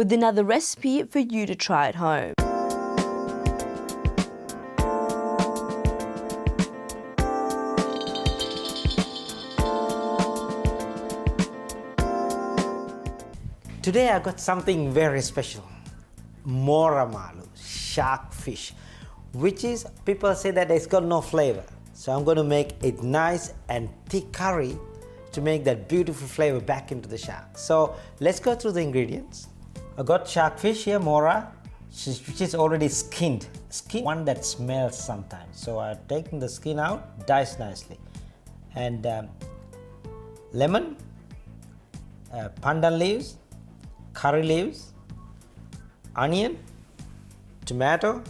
with another recipe for you to try at home. Today I got something very special, moramalu, shark fish, which is, people say that it's got no flavor. So I'm going to make it nice and thick curry to make that beautiful flavor back into the shark. So let's go through the ingredients. I got shark fish here, mora, which is already skinned. One that smells sometimes. So I've taken the skin out, diced nicely. And lemon, pandan leaves, curry leaves, onion, tomato,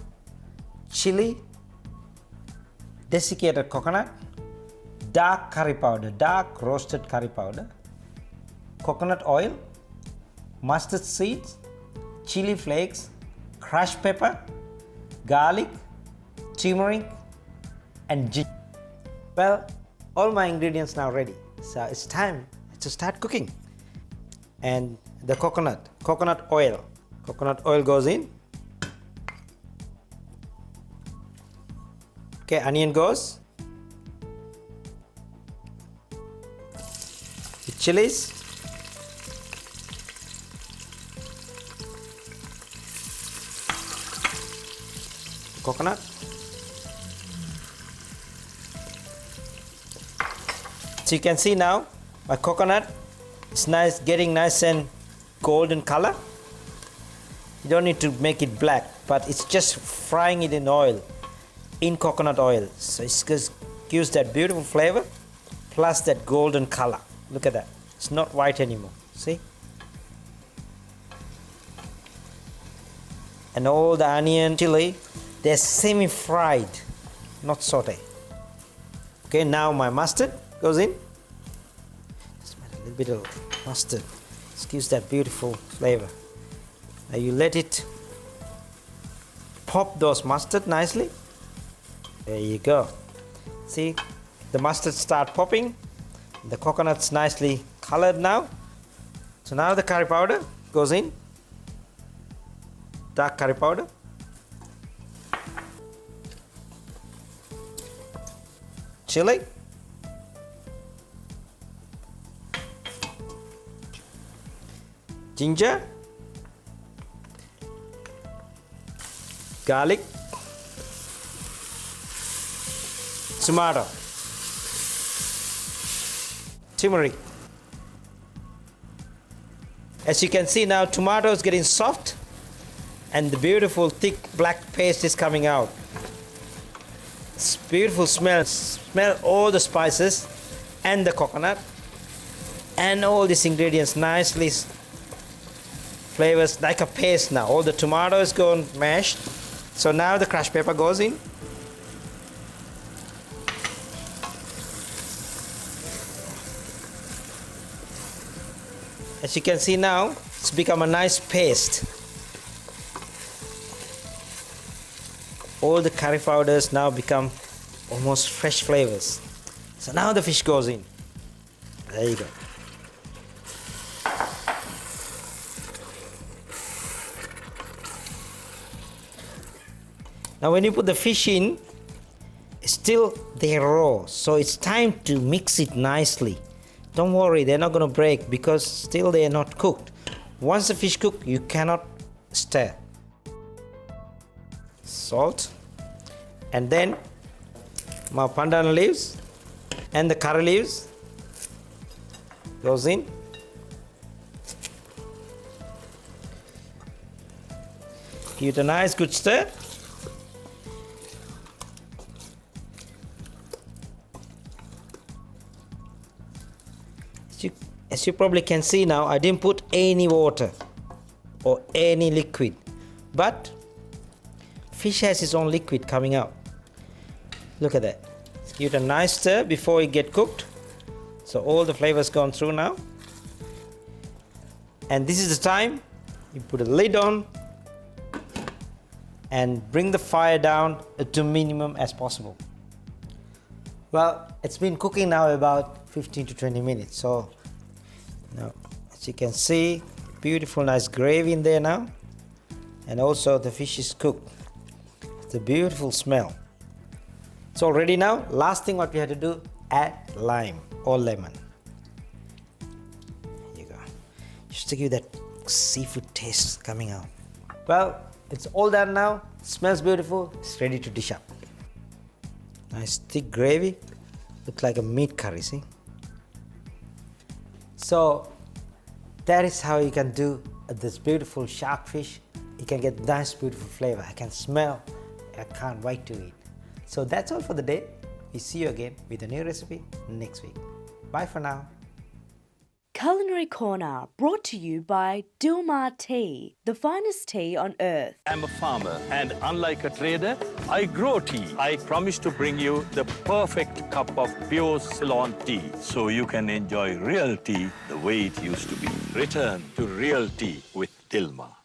chili, desiccated coconut, dark curry powder, dark roasted curry powder, coconut oil, mustard seeds, chili flakes, crushed pepper, garlic, turmeric, and ginger. Well, all my ingredients now ready, so it's time to start cooking. And the coconut oil goes in. Okay, onion goes, the chilies, coconut, so you can see now my coconut is nice, getting nice and golden color. You don't need to make it black, but it's just frying it in oil, in coconut oil. So it just gives that beautiful flavor plus that golden color. Look at that, it's not white anymore, see? And all the onion, chili, they're semi-fried, not saute. Okay, now my mustard goes in. Just add a little bit of mustard. This gives that beautiful flavor. Now you let it pop those mustard nicely. There you go. See, the mustard start popping. The coconut's nicely colored now. So now the curry powder goes in. Dark curry powder. Chili. Ginger. Garlic. Tomato. Turmeric. As you can see now, tomato is getting soft and the beautiful thick black paste is coming out. It's beautiful smell. Smell all the spices and the coconut and all these ingredients nicely flavors like a paste now. All the tomato is gone mashed. So now the crushed pepper goes in. As you can see now, it's become a nice paste. All the curry powders now become almost fresh flavors. So now the fish goes in. There you go. Now when you put the fish in, still they're raw, so it's time to mix it nicely. Don't worry, they're not going to break because still they are not cooked. Once the fish cook, you cannot stir. Salt, and then my pandan leaves and the curry leaves goes in. Give it a nice good stir. As you probably can see now, I didn't put any water or any liquid, but fish has its own liquid coming out. Look at that. Give it a nice stir before it get cooked. So all the flavors gone through now. And this is the time you put a lid on and bring the fire down to minimum as possible. Well, it's been cooking now about 15 to 20 minutes. So now, as you can see, beautiful, nice gravy in there now. And also the fish is cooked. It's a beautiful smell. It's all ready now. Last thing what we have to do, add lime or lemon. Here you go. Just to give that seafood taste coming out. Well, it's all done now. Smells beautiful. It's ready to dish up. Nice thick gravy. Looks like a meat curry, see? So that is how you can do this beautiful shark fish. You can get nice beautiful flavor. I can smell. I can't wait to eat. So that's all for the day. We see you again with a new recipe next week. Bye for now. Culinary Corner, brought to you by Dilmah Tea, the finest tea on earth. I'm a farmer, and unlike a trader, I grow tea. I promise to bring you the perfect cup of pure Ceylon tea, so you can enjoy real tea the way it used to be. Return to real tea with Dilmah.